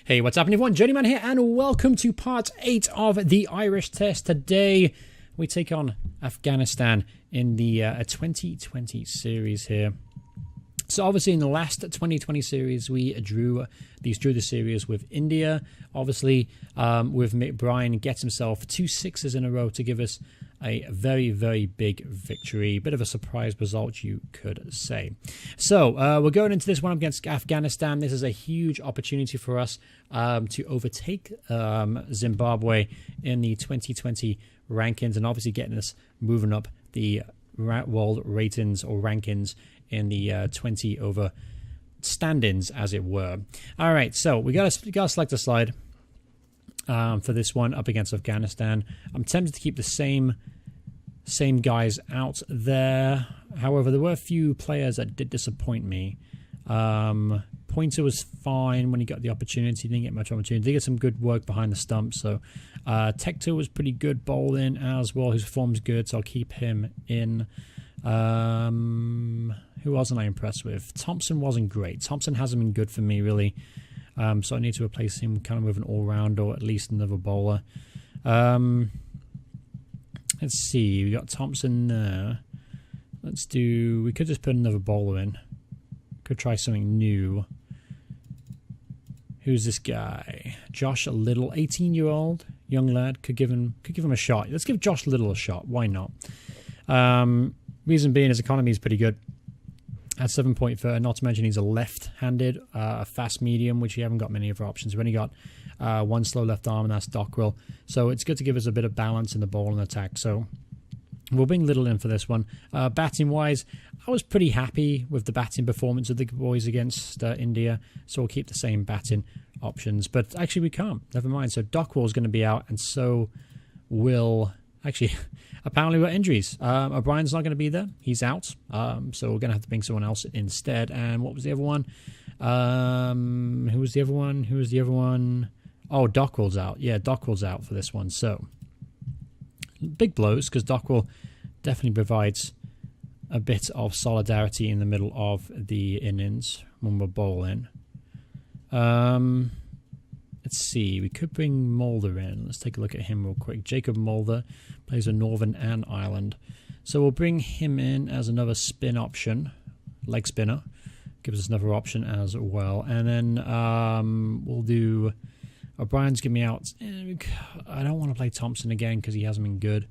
Hey, what's happening everyone? Journeyman here and welcome to part 8 of the Irish test. Today we take on Afghanistan in the 2020 series here. So obviously in the last 2020 series we drew the series with India. Obviously with Mick Bryan gets himself 2 6s in a row to give us a very, very big victory. Bit of a surprise result, you could say. So we're going into this one against Afghanistan. This is a huge opportunity for us to overtake Zimbabwe in the 2020 rankings, and obviously getting us moving up the world ratings or rankings in the 20 over standings, as it were. All right, so we got to select a slide for this one up against Afghanistan. I'm tempted to keep the same guys out there. However, there were a few players that did disappoint me. Pointer was fine when he got the opportunity. He didn't get much opportunity. He did get some good work behind the stump. So Tector was pretty good bowling as well. His form's good, so I'll keep him in. Who wasn't I impressed with? Thompson wasn't great. Thompson hasn't been good for me, really. So I need to replace him kind of with an all-rounder or at least another bowler. Let's see. We got Thompson there. We could just put another bowler in. Could try something new. Who's this guy? Josh Little, 18-year-old young lad. Could give him a shot. Let's give Josh Little a shot. Why not? Reason being his economy is pretty good. At 7.4, not to mention he's a left-handed, fast medium, which you haven't got many other options. We've only got one slow left arm, and that's Dockrell. So it's good to give us a bit of balance in the bowl and attack. So we'll bring Little in for this one. Batting-wise, I was pretty happy with the batting performance of the boys against India. So we'll keep the same batting options. But actually we can't. Never mind. So Dockrell's going to be out, and so will... Actually, apparently we've got injuries. O'Brien's not going to be there. He's out. So we're going to have to bring someone else instead. And what was the other one? Who was the other one? Oh, Dockrell's out. Yeah, Dockrell's out for this one. So, big blows, because Dockrell definitely provides a bit of solidarity in the middle of the innings when we're bowling. Let's see, we could bring Mulder in. Let's take a look at him real quick. Jacob Mulder plays for Northern and Ireland. So we'll bring him in as another spin option, leg spinner. Gives us another option as well. And then we'll do... O'Brien's getting me out. I don't want to play Thompson again because he hasn't been good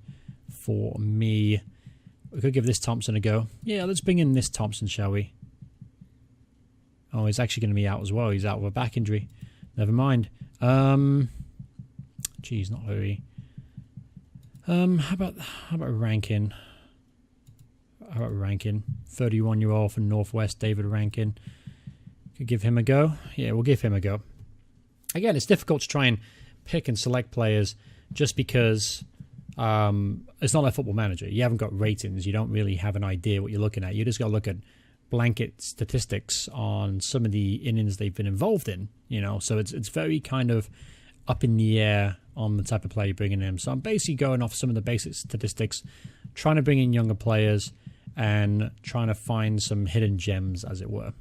for me. We could give this Thompson a go. Yeah, let's bring in this Thompson, shall we? Oh, he's actually going to be out as well. He's out with a back injury. Never mind. Geez, not very. How about Rankin? How about Rankin? 31-year-old from Northwest, David Rankin. Could give him a go. Yeah, we'll give him a go. Again, it's difficult to try and pick and select players just because it's not like Football Manager. You haven't got ratings. You don't really have an idea what you're looking at. You just got to look at blanket statistics on some of the innings they've been involved in, so it's very kind of up in the air on the type of player you're bringing in. So I'm basically going off some of the basic statistics, trying to bring in younger players and trying to find some hidden gems, as it were.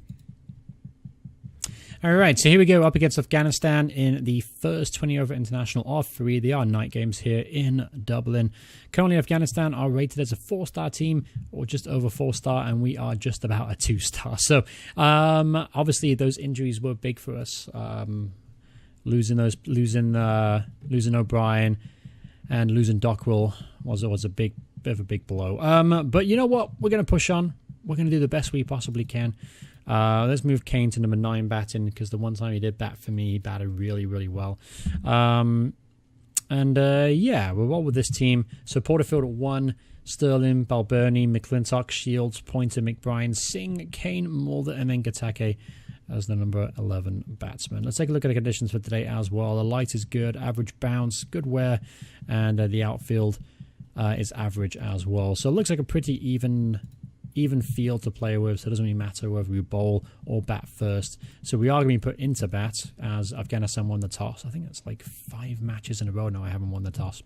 All right, so here we go up against Afghanistan in the first 20 over international of 3. They are night games here in Dublin. Currently, Afghanistan are rated as a 4-star team or just over 4-star, and we are just about a 2-star. So, obviously, those injuries were big for us. Losing O'Brien and losing Dockrell was a bit of a big blow. But you know what? We're going to push on. We're going to do the best we possibly can. Let's move Kane to number 9 batting, because the one time he did bat for me, he batted really, really well. Yeah, we're all with this team. So Porterfield at 1, Sterling, Balbirnie, McClintock, Shields, Pointer, McBride, Singh, Kane, Mulder, and then Gatake as the number 11 batsman. Let's take a look at the conditions for today as well. The light is good, average bounce, good wear, and the outfield is average as well. So it looks like a pretty even field to play with, so it doesn't really matter whether we bowl or bat first. So we are going to be put into bat as Afghanistan won the toss. I think it's like 5 matches in a row now I haven't won the toss.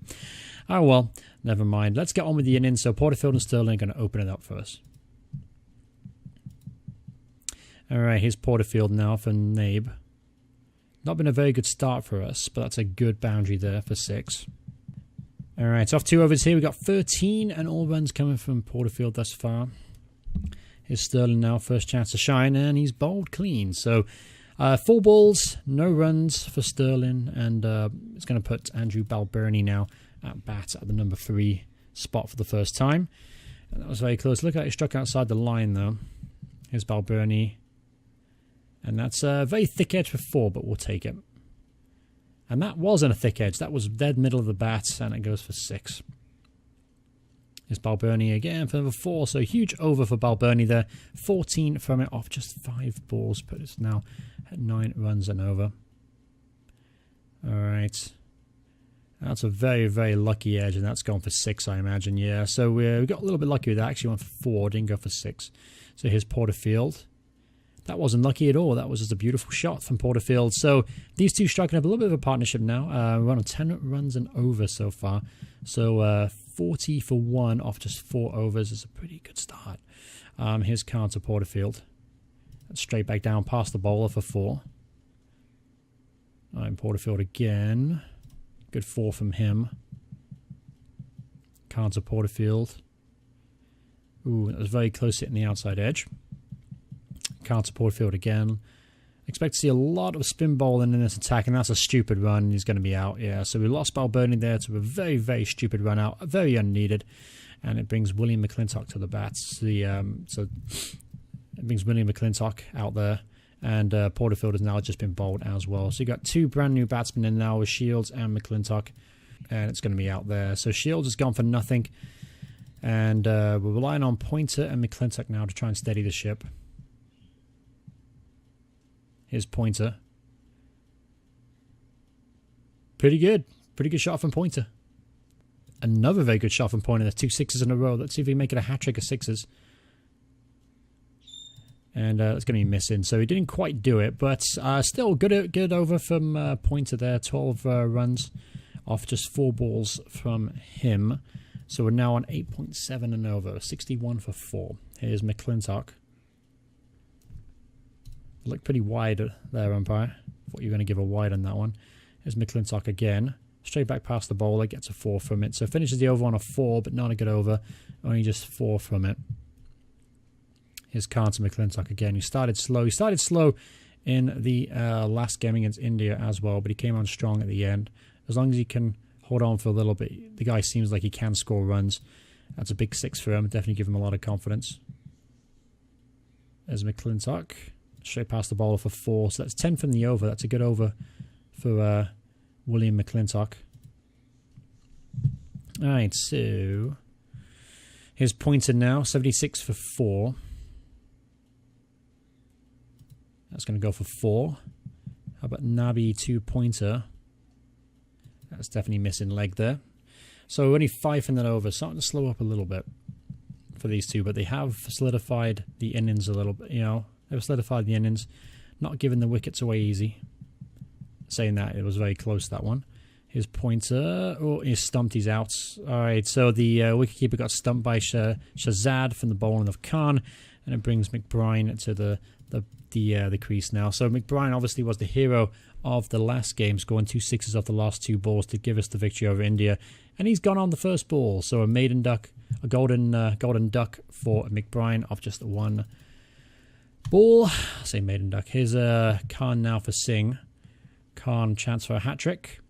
Oh well, never mind. Let's get on with the innings. So Porterfield and Sterling are going to open it up for us. All right, here's Porterfield now for Nabe. Not been a very good start for us, but that's a good boundary there for 6. Alright, off 2 overs here. We've got 13 and all runs coming from Porterfield thus far. Here's Sterling now, first chance to shine, and he's bowled clean. So 4 balls, no runs for Sterling, and it's going to put Andrew Balbirnie now at bat at the number 3 spot for the first time. And that was very close. Look at it, he struck outside the line though. Here's Balbirnie. And that's a very thick edge for 4, but we'll take it. And that wasn't a thick edge. That was dead middle of the bat, and it goes for 6. Here's Balbirnie again for number 4. So huge over for Balbirnie there. 14 from it off just 5 balls, but it's now at 9 runs and over. Alright. That's a very, very lucky edge, and that's gone for 6, I imagine. Yeah, so we got a little bit lucky with that. Actually went for 4, didn't go for 6. So here's Porterfield. That wasn't lucky at all. That was just a beautiful shot from Porterfield. So these two striking up a little bit of a partnership now. We're on 10 runs and over so far. So 40 for 1 off just 4 overs is a pretty good start. Here's Khan to Porterfield. Straight back down past the bowler for 4. And Porterfield again. Good 4 from him. Khan to Porterfield. Ooh, that was very close hitting the outside edge. Khan to Porterfield again. Expect to see a lot of spin bowling in this attack, and that's a stupid run. He's going to be out, yeah. So we lost Balbirnie there to a very, very stupid run out, very unneeded, and it brings William McClintock to the bats. So it brings William McClintock out there, and Porterfield has now just been bowled as well. So you got 2 brand new batsmen in now with Shields and McClintock, and it's going to be out there. So Shields has gone for nothing, and we're relying on Pointer and McClintock now to try and steady the ship. Here's Pointer. Pretty good. Pretty good shot from Pointer. Another very good shot from Pointer. There's 2 6s in a row. Let's see if we can make it a hat-trick of 6s. And that's going to be missing. So he didn't quite do it, but still good over from Pointer there. 12 runs off just 4 balls from him. So we're now on 8.7 and over. 61 for 4. Here's McClintock. Look pretty wide there, umpire. Thought you were going to give a wide on that one. Here's McClintock again. Straight back past the bowler, gets a 4 from it. So finishes the over on a 4, but not a good over. Only just 4 from it. Here's Khan to McClintock again. He started slow. He started slow in the last game against India as well, but he came on strong at the end. As long as he can hold on for a little bit, the guy seems like he can score runs. That's a big 6 for him. Definitely give him a lot of confidence. There's McClintock. Straight past the bowler for 4. So that's 10 from the over. That's a good over for William McClintock. Alright, so here's Pointer now. 76 for 4. That's going to go for 4. How about Nabi to Pointer? That's definitely missing leg there. So only 5 from that over. Starting to slow up a little bit for these two, but they have solidified the innings a little bit, you know. They've solidified the innings, not giving the wickets away easy. Saying that, it was very close, that one. Here's Pointer. Oh, he's stumped, he's out. Alright, so the wicketkeeper got stumped by Shahzad from the bowling of Khan, and it brings McBride to the crease now. So McBride obviously was the hero of the last game, scoring 2 6s off the last 2 balls to give us the victory over India. And he's gone on the first ball, so a maiden duck, a golden duck for McBride off just 1 ball. I'll say maiden duck. Here's Khan now for Singh. Khan chance for a hat-trick.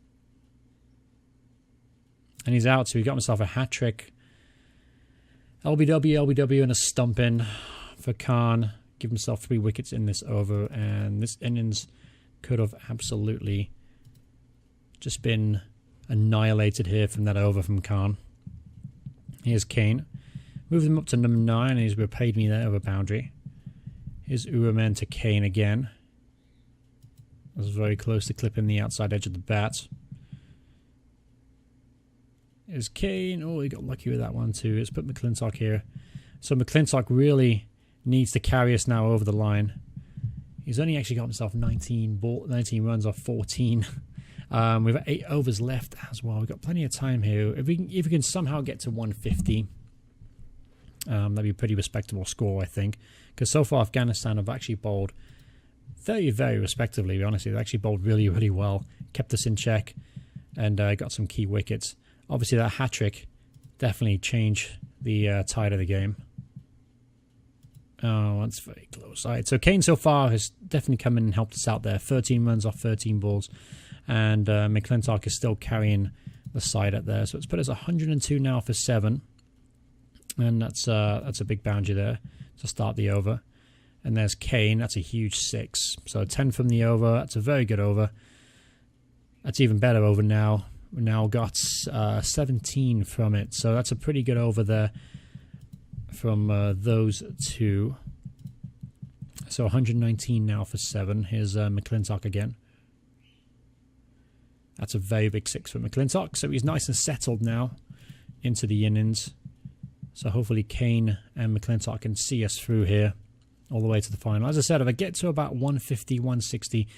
And he's out, so he got himself a hat-trick. LBW, and a stump in for Khan. Give himself 3 wickets in this over, and this innings could have absolutely just been annihilated here from that over from Khan. Here's Kane. Move him up to number 9, and he's repaid me there over boundary. Here's Uramen to Kane again. That was very close to clipping the outside edge of the bat. Here's Kane. Oh, he got lucky with that one too. Let's put McClintock here. So McClintock really needs to carry us now over the line. He's only actually got himself 19 runs off 14. We've got 8 overs left as well. We've got plenty of time here. If we can somehow get to 150, that'd be a pretty respectable score, I think. Because so far Afghanistan have actually bowled very, very respectively, honestly. They actually bowled really, really well. Kept us in check and got some key wickets. Obviously, that hat-trick definitely changed the tide of the game. Oh, that's very close. All right, so Kane so far has definitely come in and helped us out there. 13 runs off 13 balls. And McClintock is still carrying the side up there. So it's put us 102 now for 7. And that's a big boundary there to start the over. And there's Kane. That's a huge 6. So 10 from the over. That's a very good over. That's even better over now. We now got 17 from it. So that's a pretty good over there from those two. So 119 now for 7. Here's McClintock again. That's a very big 6 for McClintock. So he's nice and settled now into the innings. So hopefully Kane and McClintock can see us through here all the way to the final. As I said, if I get to about 150, 160,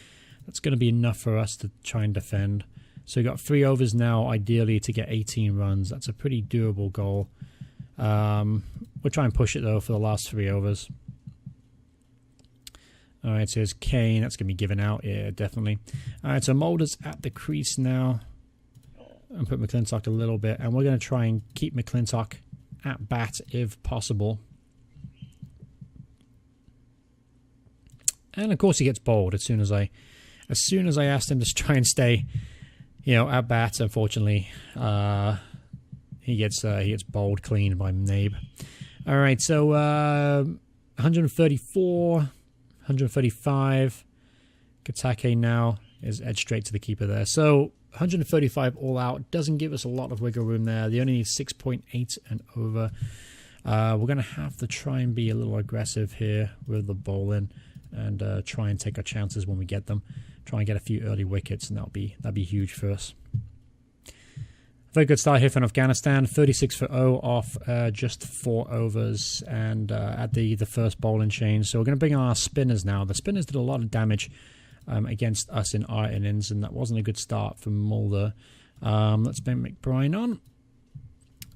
that's going to be enough for us to try and defend. So we've got 3 overs now, ideally, to get 18 runs. That's a pretty doable goal. We'll try and push it, though, for the last 3 overs. All right, so here's Kane. That's going to be given out. Yeah, definitely. All right, so Mulder's at the crease now. And put McClintock a little bit. And we're going to try and keep McClintock at bat if possible. And, of course, he gets bowled as soon as I asked him to try and stay, at bat. Unfortunately, he gets bowled clean by Nabe. All right, so 134, 135. Katake now is edged straight to the keeper there. So 135 all out doesn't give us a lot of wiggle room there. They only need 6.8 and over. We're going to have to try and be a little aggressive here with the bowling and try and take our chances when we get them. Try and get a few early wickets, and that'd be huge for us. Very good start here from Afghanistan. 36 for 0 off just 4 overs and at the first bowling change. So we're going to bring on our spinners now. The spinners did a lot of damage against us in our innings, and that wasn't a good start from Mulder. Let's bring McBride on.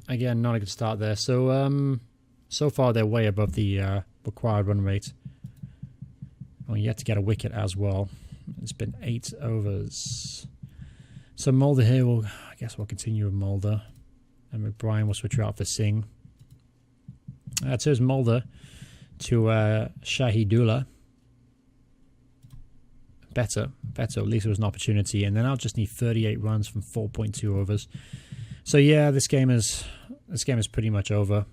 Again, not a good start there. So so far they're way above the required run rate. Oh, yet to get a wicket as well. It's been 8 overs. So Mulder here, I guess we'll continue with Mulder. And McBride will switch her out for Singh. So here's Mulder to Shahidullah. Better. At least it was an opportunity. And then I'll just need 38 runs from 4.2 overs. So yeah, this game is pretty much over.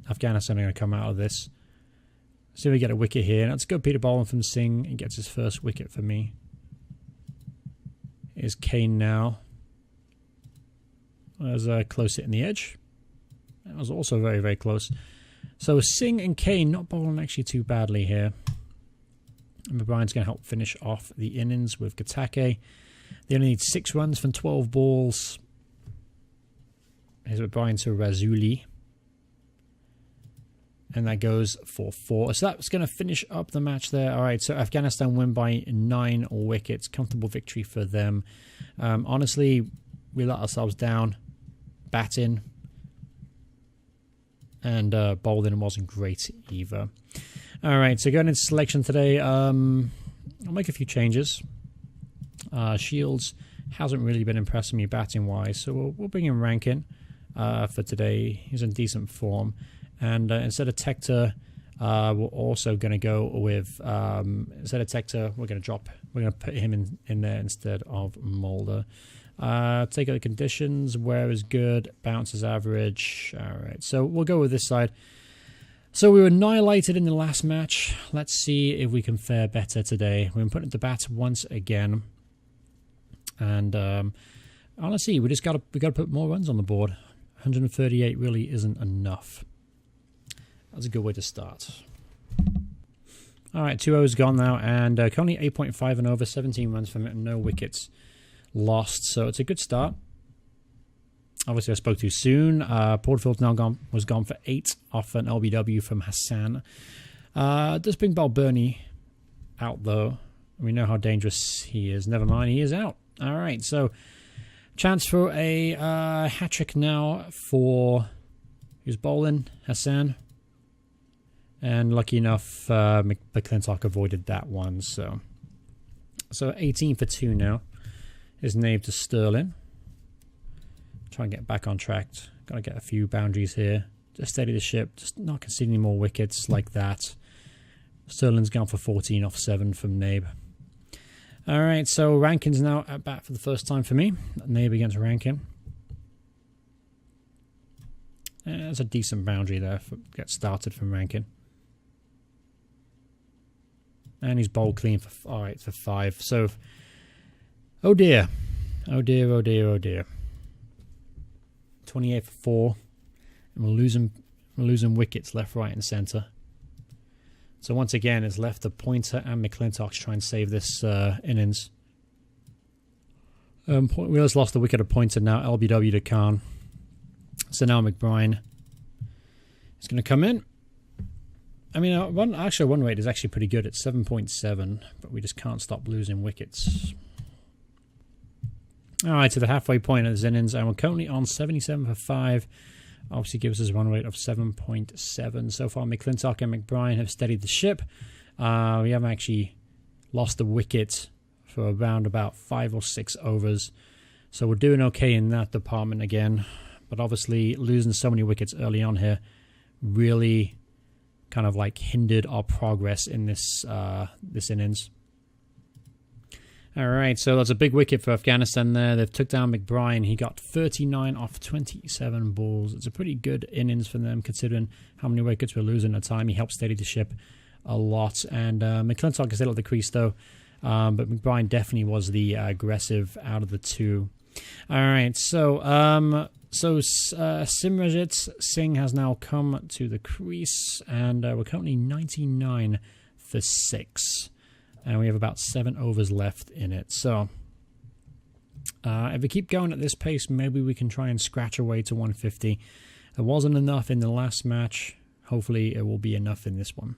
Afghanistan are going to come out of this. See if we get a wicket here. Let's go Peter Boland from Singh and gets his first wicket for me. Here's Kane now. That was a close hit in the edge. That was also very, very close. So Singh and Kane not bowling actually too badly here. And McBride's going to help finish off the innings with Katake. They only need 6 runs from 12 balls. Here's McBride to Razuli. And that goes for 4. So that's going to finish up the match there. All right, so Afghanistan win by 9 wickets. Comfortable victory for them. Honestly, we let ourselves down. Batting. And bowling wasn't great either. All right, so going into selection today, I'll make a few changes. Shields hasn't really been impressing me batting-wise, so we'll bring in Rankin for today. He's in decent form. And instead of Tector, we're also going to go with, instead of Tector, we're going to put him in there instead of Mulder. Take out the conditions, wear is good, bounce is average. All right, so we'll go with this side. So we were annihilated in the last match. Let's see if we can fare better today. We're putting to bat once again. And honestly, we got to put more runs on the board. 138 really isn't enough. That's a good way to start. All right, 2 overs gone now, and currently 8.5 and over, 17 runs from it, and no wickets lost. So it's a good start. Obviously, I spoke too soon. Porterfield's now was gone for 8 off an LBW from Hassan. Does bring Balburney out, though. We know how dangerous he is. Never mind, he is out. All right, so chance for a hat-trick now for... Who's bowling? Hassan. And lucky enough, McClintock avoided that one. So 18 for 2 now. His name to Sterling. Try and get back on track. Got to get a few boundaries here. Just steady the ship. Just not conceding any more wickets like that. Sterling's gone for 14 off 7 from Nabe. Alright, so Rankin's now at bat for the first time for me. Nabe against Rankin. That's a decent boundary there. Get started from Rankin. And he's bowled clean for, alright, for 5. So, oh dear. Oh dear, oh dear, oh dear. 28 for 4. And we're losing wickets left, right, and centre. So once again, it's left to Pointer and McClintock to try and save this innings. We just lost the wicket of Pointer now. LBW to Khan. So now McBride is going to come in. I mean, our run rate is actually pretty good at 7.7, but we just can't stop losing wickets. Alright, to the halfway point of this innings, and we're currently on 77 for 5. Obviously gives us a run rate of 7.7. So far, McClintock and McBride have steadied the ship. We haven't actually lost a wicket for around about 5 or 6 overs. So we're doing okay in that department again. But obviously, losing so many wickets early on here really kind of like hindered our progress in this this innings. Alright, so that's a big wicket for Afghanistan there. They've took down McBride. He got 39 off 27 balls. It's a pretty good innings for them considering how many wickets we're losing at a time. He helped steady the ship a lot. And McClintock is still at the crease though. But McBride definitely was the aggressive out of the two. Alright, so Simranjit Singh has now come to the crease. And we're currently 99 for 6. And we have about 7 overs left in it. So, if we keep going at this pace, maybe we can try and scratch away to 150. It wasn't enough in the last match. Hopefully, it will be enough in this one.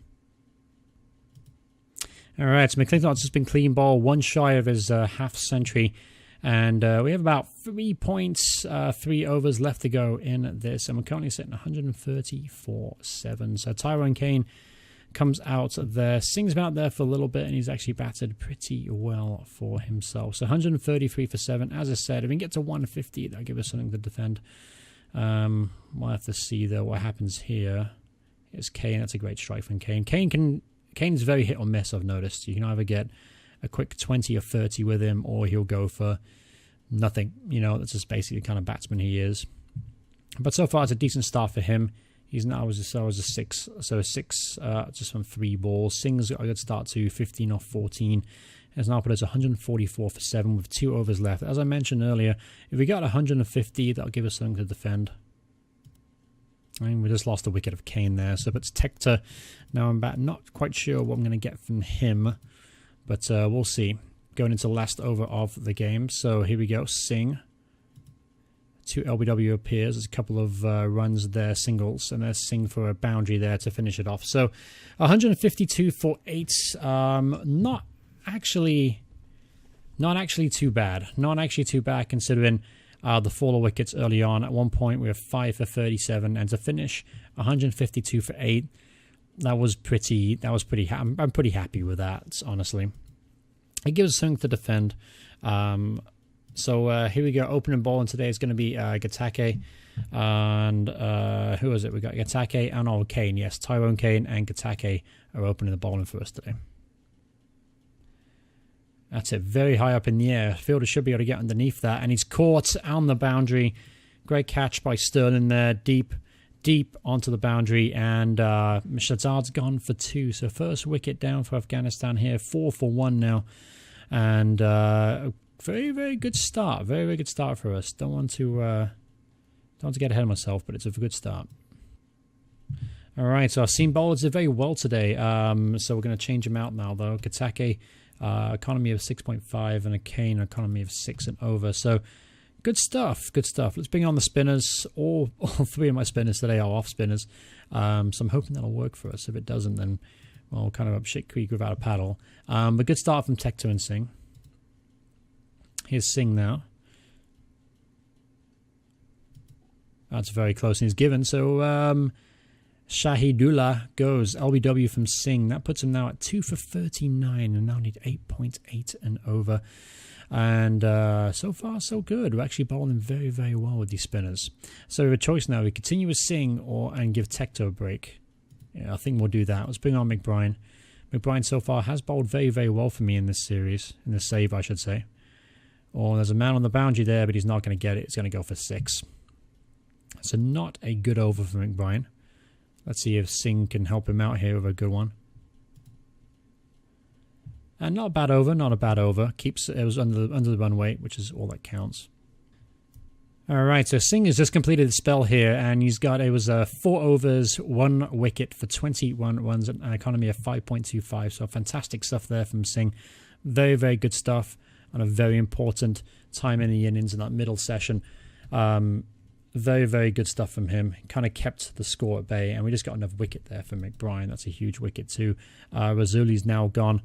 Alright, so McClintock's just been clean ball, 1 shy of his half century. And we have about 3.3 overs left to go in this. And we're currently sitting 130 for 7. So, Tyrone Kane comes out there, Singh's out there for a little bit, and he's actually batted pretty well for himself. So 133 for 7. As I said, if we can get to 150, that'll give us something to defend. We'll have to see, though, what happens here. Here's Kane. That's a great strike from Kane. Kane's very hit or miss, I've noticed. You can either get a quick 20 or 30 with him, or he'll go for nothing. You know, that's just basically the kind of batsman he is. But so far, it's a decent start for him. He's now a 6, so a 6 just from 3 balls. Singh's got a good start to 15 off 14. Has now put us 144 for 7 with 2 overs left. As I mentioned earlier, if we got 150, that'll give us something to defend. I mean, we just lost the wicket of Kane there, so it's Tector. Now I'm back. Not quite sure what I'm going to get from him, but we'll see. Going into the last over of the game. So here we go. Singh. 2 LBW appears. There's a couple of runs there, singles, and there's Singh for a boundary there to finish it off. So 152 for 8. Not actually too bad. Not actually too bad considering the fall of wickets early on. At one point we were 5 for 37, and to finish 152 for 8, that was pretty. I'm pretty happy with that, honestly. It gives us something to defend. So here we go. Opening ball, and today is going to be Gatake. And who is it? We got Gatake and Kane. Yes, Tyrone Kane and Gatake are opening the bowling for us today. That's it. Very high up in the air. Fielder should be able to get underneath that. And he's caught on the boundary. Great catch by Sterling there. Deep onto the boundary. And Shazad's gone for 2. So first wicket down for Afghanistan here. 4 for 1 now. And very, very good start. Very, very good start for us. Don't want to get ahead of myself, but it's a good start. All right, so our seam bowlers did very well today. So we're going to change them out now, though. Gatake, economy of 6.5, and a Kane, economy of 6 and over. So good stuff, good stuff. Let's bring on the spinners. All 3 of my spinners today are off spinners. So I'm hoping that'll work for us. If it doesn't, then, well, kind of up shit creek without a paddle. But good start from Tector and Singh. Here's Singh now. That's very close, and he's given. So Shahidullah goes. LBW from Singh. That puts him now at 2 for 39 and now need 8.8 and over. And so far, so good. We're actually bowling very, very well with these spinners. So we have a choice now. We continue with Singh and give Tector a break. Yeah, I think we'll do that. Let's bring on McBride. McBride so far has bowled very, very well for me in this series. In this save, I should say. Oh, there's a man on the boundary there, but he's not going to get it. It's going to go for 6. So not a good over for McBride. Let's see if Singh can help him out here with a good one. And not a bad over, not a bad over. It was under the run weight, which is all that counts. Alright, so Singh has just completed the spell here, and it was 4 overs, 1 wicket for 21 runs, an economy of 5.25. So fantastic stuff there from Singh. Very, very good stuff, and a very important time in the innings in that middle session. Very, very good stuff from him. Kind of kept the score at bay, and we just got another wicket there for McBride. That's a huge wicket too. Razuli's now gone.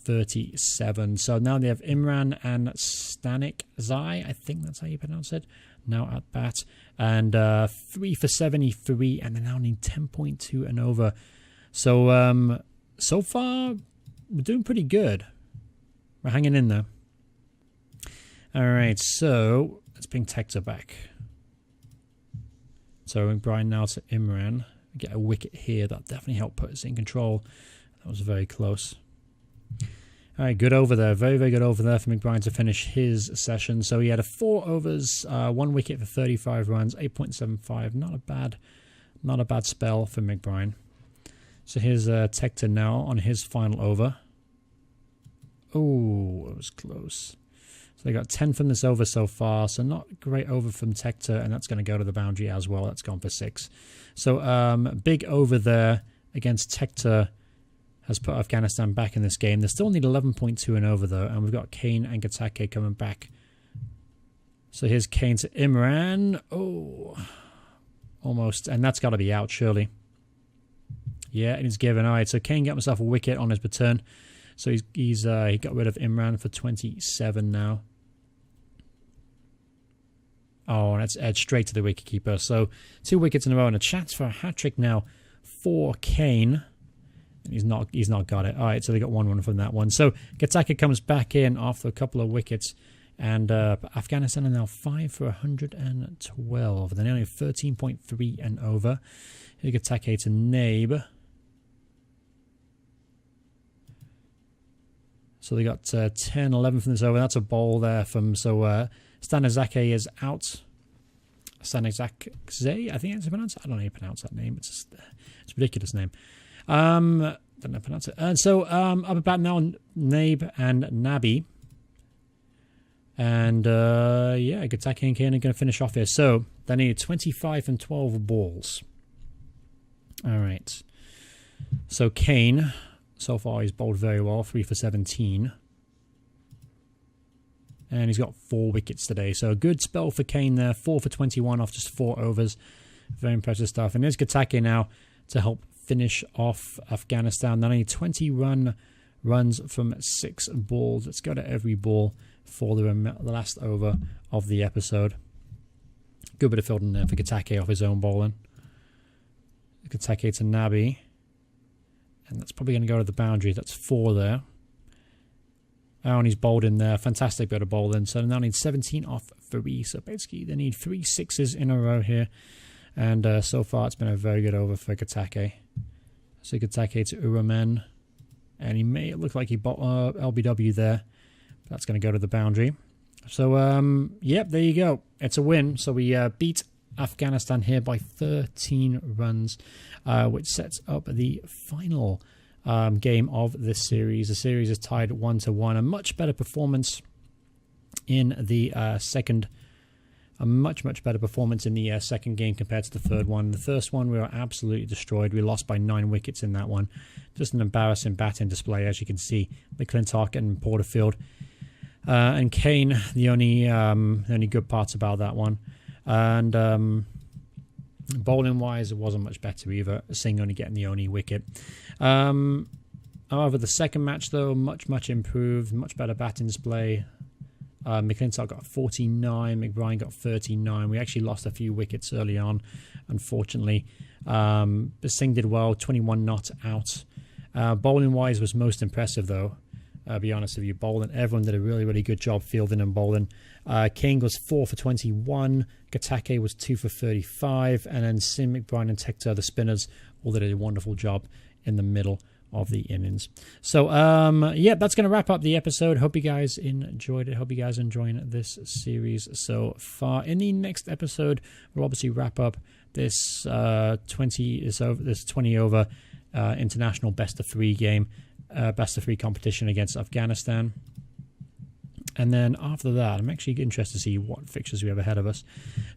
37. So now they have Imran and Stanik Zai, I think that's how you pronounce it, now at bat. And 3 for 73, and they now need 10.2 and over. So, so far, we're doing pretty good. We're hanging in there. Alright, so let's bring Tector back. So McBride now to Imran. Get a wicket here. That definitely helped put us in control. That was very close. All right, good over there. Very, very good over there for McBride to finish his session. So he had 4 overs, 1 wicket for 35 runs, 8.75. Not a bad spell for McBride. So here's Tector now on his final over. Oh, it was close. So they got 10 from this over so far. So not a great over from Tector, and that's going to go to the boundary as well. That's gone for 6. So big over there against Tector. Has put Afghanistan back in this game. They still need 11.2 and over though, and we've got Kane and Gatake coming back. So here's Kane to Imran. Oh, almost, and that's got to be out surely. Yeah, and he's given. All right, so Kane got himself a wicket on his return. So he got rid of Imran for 27 now. Oh, and that's edged straight to the wicketkeeper. So 2 wickets in a row and a chance for a hat trick now for Kane. He's not got it. All right, so they got 1 from that one. So Gatake comes back in after a couple of wickets, and Afghanistan are now 5 for 112. They only have 13.3 and over. Here Gatake to Nabe. So they got 10, 11 from this over. That's a bowl there from Stanizake is out. Stanizake, I think it's pronounced. I don't know how you pronounce that name. It's a ridiculous name. Don't know how to pronounce it. And so up about now, Nabe and Nabi. And yeah, Gatake and Kane are going to finish off here. So they need 25 and 12 balls. All right. So Kane, so far he's bowled very well, 3 for 17. And he's got 4 wickets today. So a good spell for Kane there, 4 for 21 off just 4 overs. Very impressive stuff. And there's Gatake now to help finish off Afghanistan. They only 20 runs from 6 balls. Let's go to every ball for the last over of the episode. Good bit of fielding there for Gatake off his own bowling. Gatake to Nabi. And that's probably going to go to the boundary. That's 4 there. Oh, and he's bowled in there. Fantastic bit of bowling. So they now need 17 off 3. So basically they need 3 6s in a row here. And so far it's been a very good over for Gatake. So Gatake to Uramen. And he may look like he bought LBW there. But that's going to go to the boundary. So, yep, there you go. It's a win. So we beat Afghanistan here by 13 runs, which sets up the final game of this series. The series is tied 1-1. A much better performance in the second. A much better performance in the second game compared to the third one. The first one we were absolutely destroyed. We lost by 9 wickets in that one. Just an embarrassing batting display, as you can see. McClintock and Porterfield. And Kane, the only good parts about that one. And bowling-wise, it wasn't much better either. Singh only getting the only wicket. However, the second match, though, much improved. Much better batting display. McClintock got 49, McBride got 39. We actually lost a few wickets early on, unfortunately. Singh did well, 21 not out. Bowling-wise was most impressive, though. I'll be honest with you, bowling. Everyone did a really, really good job fielding and bowling. King was 4 for 21. Gatake was 2 for 35. And then Sim, McBride, and Tector, the spinners, all did a wonderful job in the middle of the innings. So, yeah, that's going to wrap up the episode. Hope you guys enjoyed it. Hope you guys are enjoying this series so far. In the next episode, we'll obviously wrap up this 20 over international best of 3 game. Best of 3 competition against Afghanistan. And then after that, I'm actually interested to see what fixtures we have ahead of us.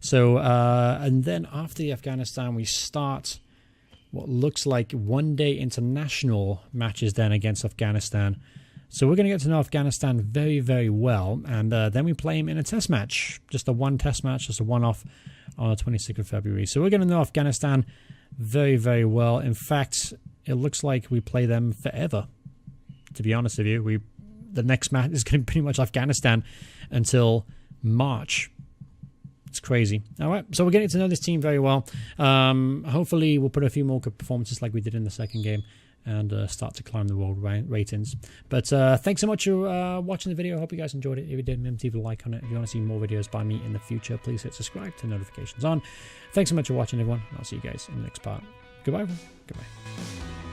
So, and then after the Afghanistan, we start what looks like one-day international matches then against Afghanistan. So we're going to get to know Afghanistan very, very well. And then we play them in a test match. Just a one test match, just a one-off on the 26th of February. So we're going to know Afghanistan very, very well. In fact, it looks like we play them forever. To be honest with you, the next match is going to be pretty much Afghanistan until March. It's crazy. All right, so we're getting to know this team very well. Hopefully, we'll put a few more good performances like we did in the second game and start to climb the world ratings. But thanks so much for watching the video. I hope you guys enjoyed it. If you did, remember to leave a like on it. If you want to see more videos by me in the future, please hit subscribe, turn notifications on. Thanks so much for watching, everyone. I'll see you guys in the next part. Goodbye, everyone. Goodbye.